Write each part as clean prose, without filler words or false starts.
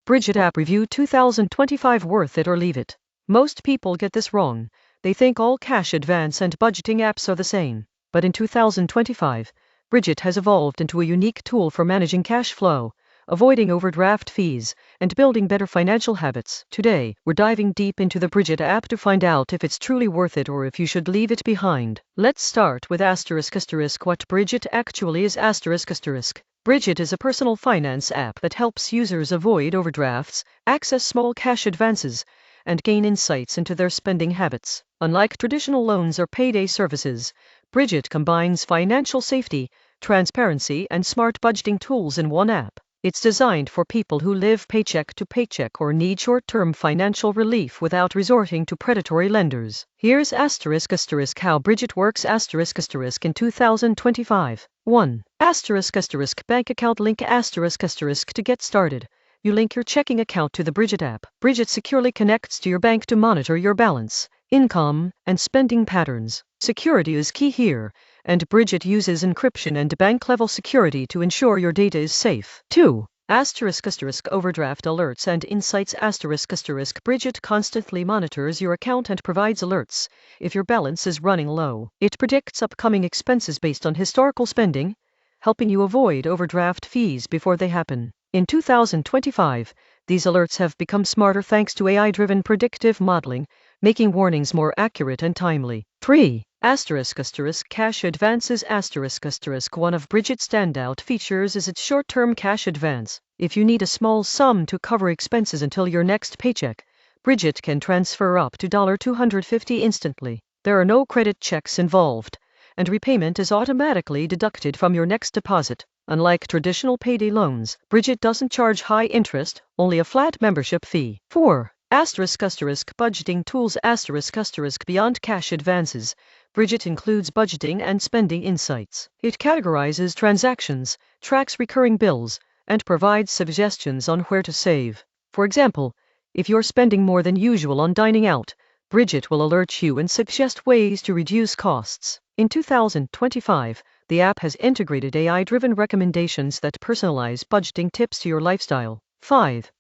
Bridget app review 2025 worth it or leave it. Most people get this wrong. They think all cash advance and budgeting apps are the same. But in 2025, Bridget has evolved into a unique tool for managing cash flow, avoiding overdraft fees, and building better financial habits. Today, we're diving deep into the Bridget app to find out if it's truly worth it or if you should leave it behind. Let's start with ***. What Bridget actually is ***. Bridget is a personal finance app that helps users avoid overdrafts, access small cash advances, and gain insights into their spending habits. Unlike traditional loans or payday services, Bridget combines financial safety, transparency, and smart budgeting tools in one app. It's designed for people who live paycheck to paycheck or need short-term financial relief without resorting to predatory lenders. Here's **** how Bridget works **** in 2025. 1. ***. Bank account link ***. To get started, you link your checking account to the Bridget app. Bridget securely connects to your bank to monitor your balance, income, and spending patterns. Security is key here, and Bridget uses encryption and bank-level security to ensure your data is safe. 2. Overdraft alerts and insights ***. Bridget constantly monitors your account and provides alerts if your balance is running low. It predicts upcoming expenses based on historical spending, helping you avoid overdraft fees before they happen. In 2025, these alerts have become smarter thanks to AI-driven predictive modeling, making warnings more accurate and timely. 3. Cash advances ***. One of Bridget's standout features is its short-term cash advance. If you need a small sum to cover expenses until your next paycheck, Bridget can transfer up to $250 instantly. There are no credit checks involved, and repayment is automatically deducted from your next deposit. Unlike traditional payday loans, Bridget doesn't charge high interest, only a flat membership fee. 4. Budgeting tools ***. Beyond cash advances, Bridget includes budgeting and spending insights. It categorizes transactions, tracks recurring bills, and provides suggestions on where to save. For example, if you're spending more than usual on dining out, Bridget will alert you and suggest ways to reduce costs. In 2025, the app has integrated AI-driven recommendations that personalize budgeting tips to your lifestyle. 5.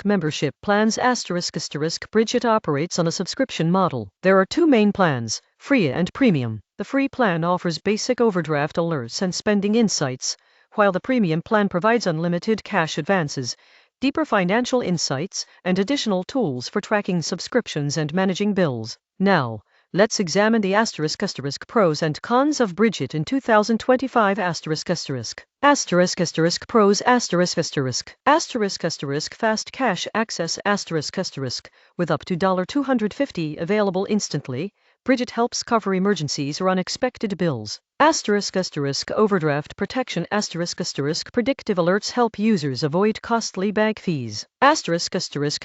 Membership plans ***. Bridget operates on a subscription model. There are two main plans, free and premium. The free plan offers basic overdraft alerts and spending insights, while the premium plan provides unlimited cash advances, deeper financial insights, and additional tools for tracking subscriptions and managing bills. Now, let's examine the *** pros and cons of Bridget in 2025 ***. Pros ***. Fast cash access ***. With up to $250 available instantly, Bridget helps cover emergencies or unexpected bills. Overdraft protection ***. Predictive alerts help users avoid costly bank fees.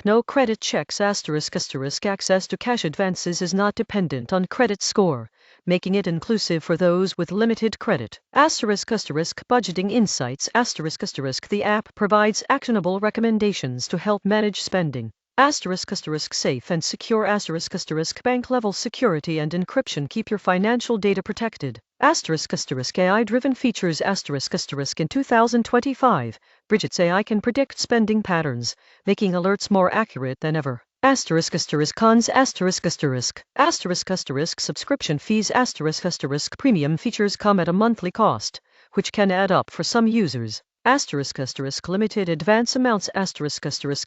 No credit checks ***. Access to cash advances is not dependent on credit score, making it inclusive for those with limited credit. Budgeting insights ***. The app provides actionable recommendations to help manage spending. Safe and secure bank-level security and encryption keep your financial data protected. AI-driven features ***. In 2025, Bridget's AI can predict spending patterns, making alerts more accurate than ever. Cons subscription fees Premium features come at a monthly cost, which can add up for some users. Limited advance amounts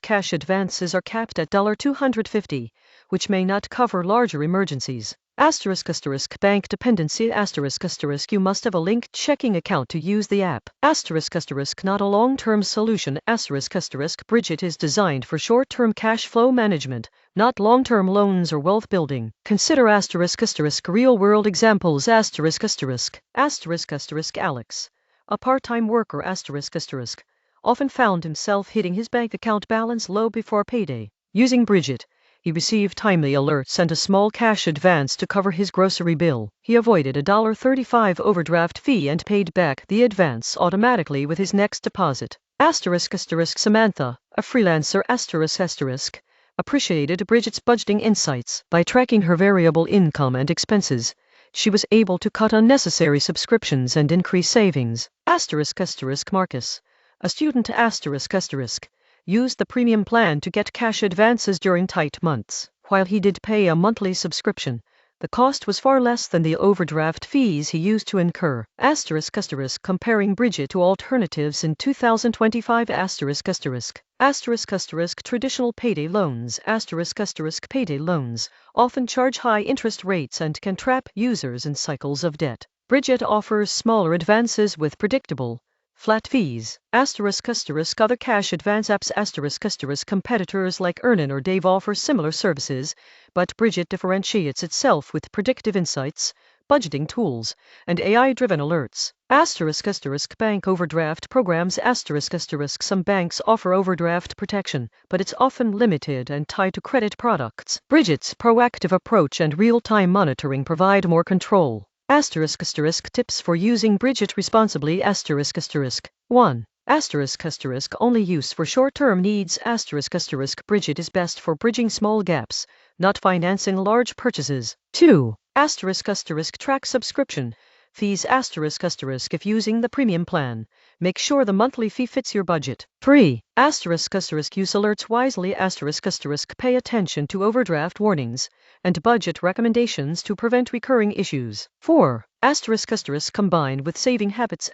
cash advances are capped at $250, which may not cover larger emergencies. Bank dependency you must have a linked checking account to use the app. Not a long-term solution Bridget is designed for short-term cash flow management, not long-term loans or wealth building. Consider real-world examples Alex, a part-time worker often found himself hitting his bank account balance low before payday. Using Bridget, he received timely alerts and a small cash advance to cover his grocery bill. He avoided a $35 overdraft fee and paid back the advance automatically with his next deposit. Samantha, a freelancer appreciated Bridget's budgeting insights. By tracking her variable income and expenses, she was able to cut unnecessary subscriptions and increase savings. Marcus, a student used the premium plan to get cash advances during tight months. While he did pay a monthly subscription, the cost was far less than the overdraft fees he used to incur. Comparing Bridget to alternatives in 2025. Traditional payday loans. Payday loans often charge high interest rates and can trap users in cycles of debt. Bridget offers smaller advances with predictable, flat fees. Other cash advance apps. Competitors like Earnin or Dave offer similar services, but Bridget differentiates itself with predictive insights, budgeting tools, and AI-driven alerts. Bank overdraft programs. Some banks offer overdraft protection, but it's often limited and tied to credit products. Bridget's proactive approach and real-time monitoring provide more control. Tips for using Bridget responsibly. 1. Only use for short-term needs. Bridget is best for bridging small gaps, not financing large purchases. 2. Track subscription fees. If using the premium plan, make sure the monthly fee fits your budget. 3. Use alerts wisely. Pay attention to overdraft warnings and budget recommendations to prevent recurring issues. 4. Combine with saving habits.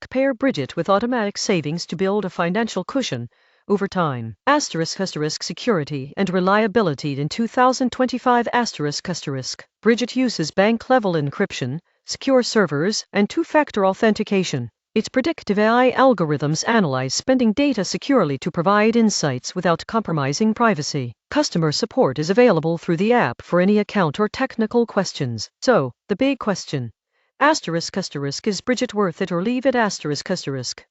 Pair Bridget with automatic savings to build a financial cushion over time. Security and reliability in 2025. Bridget uses bank-level encryption, secure servers, and two-factor authentication. Its predictive AI algorithms analyze spending data securely to provide insights without compromising privacy. Customer support is available through the app for any account or technical questions. So, the big question. Is Bridget worth it or leave it?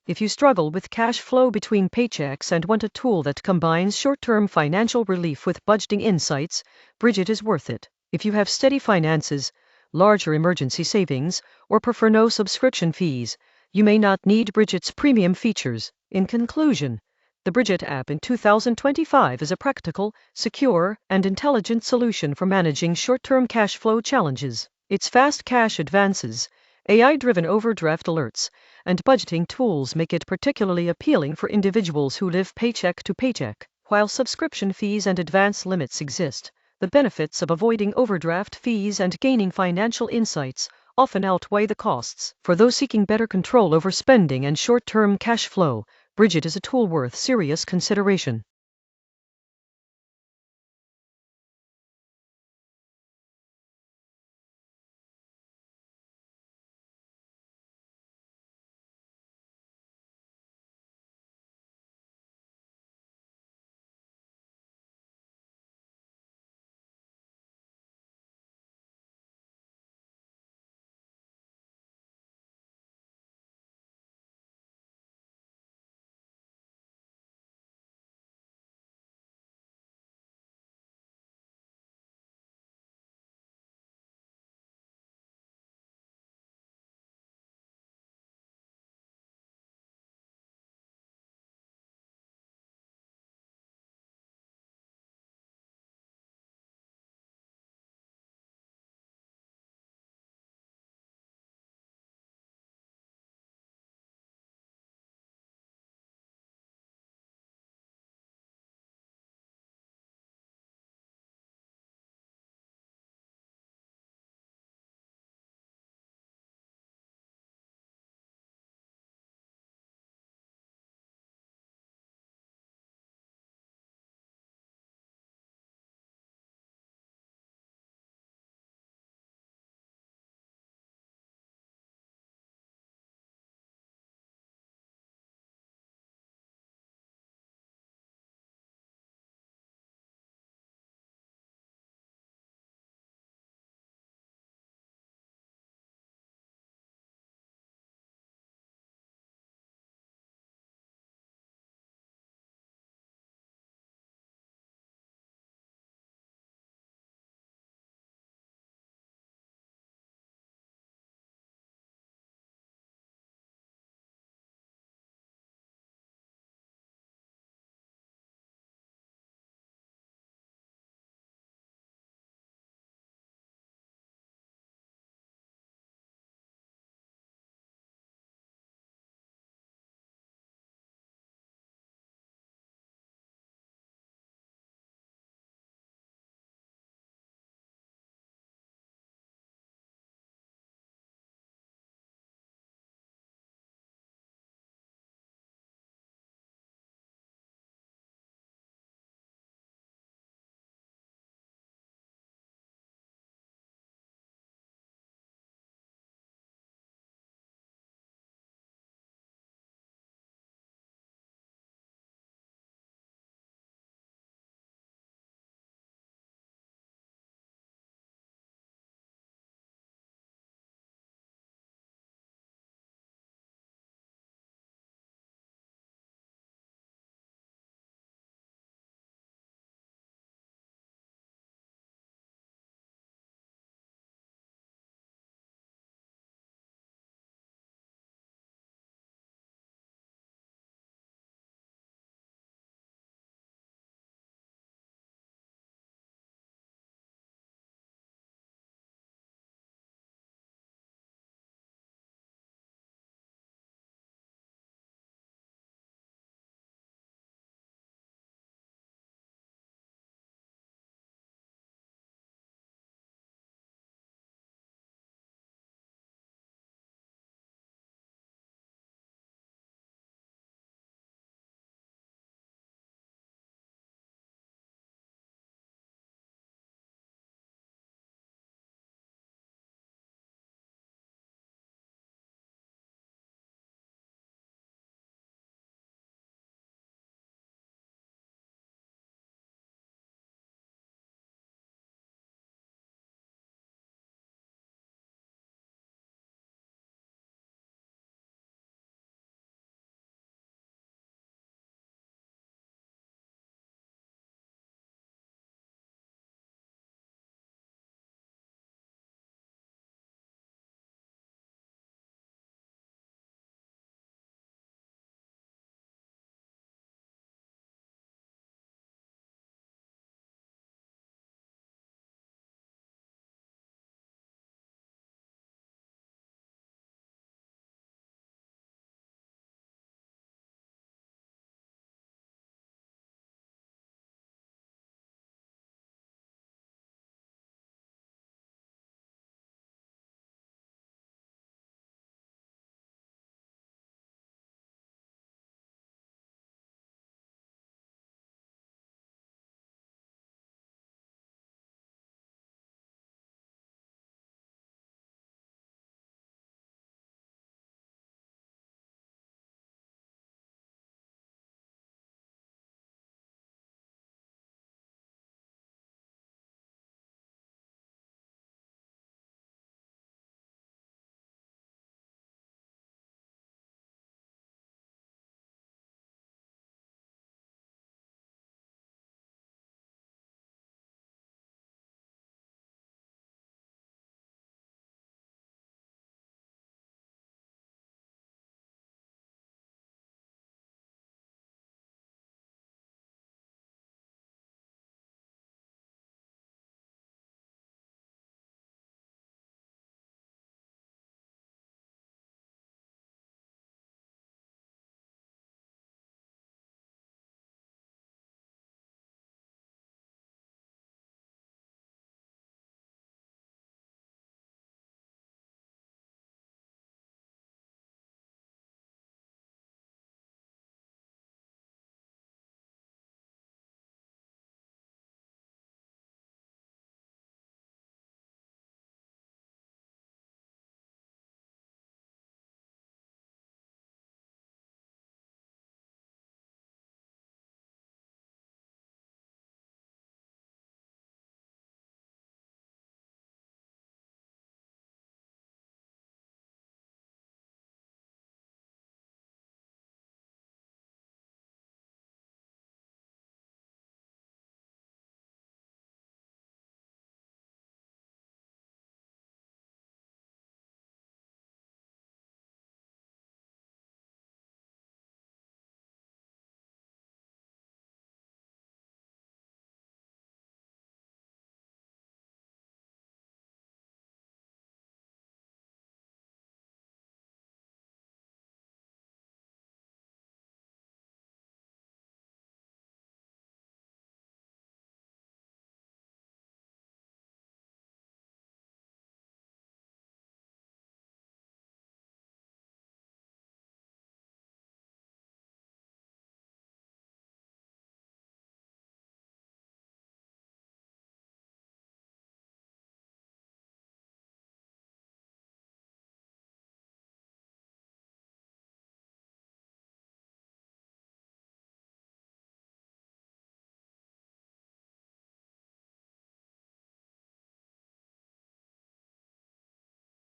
If you struggle with cash flow between paychecks and want a tool that combines short-term financial relief with budgeting insights, Bridget is worth it. If you have steady finances, larger emergency savings, or prefer no subscription fees, you may not need Bridget's premium features. In conclusion, the Bridget app in 2025 is a practical, secure, and intelligent solution for managing short-term cash flow challenges. Its fast cash advances, AI-driven overdraft alerts, and budgeting tools make it particularly appealing for individuals who live paycheck to paycheck. While subscription fees and advance limits exist, the benefits of avoiding overdraft fees and gaining financial insights often outweigh the costs. For those seeking better control over spending and short-term cash flow, Bridget is a tool worth serious consideration.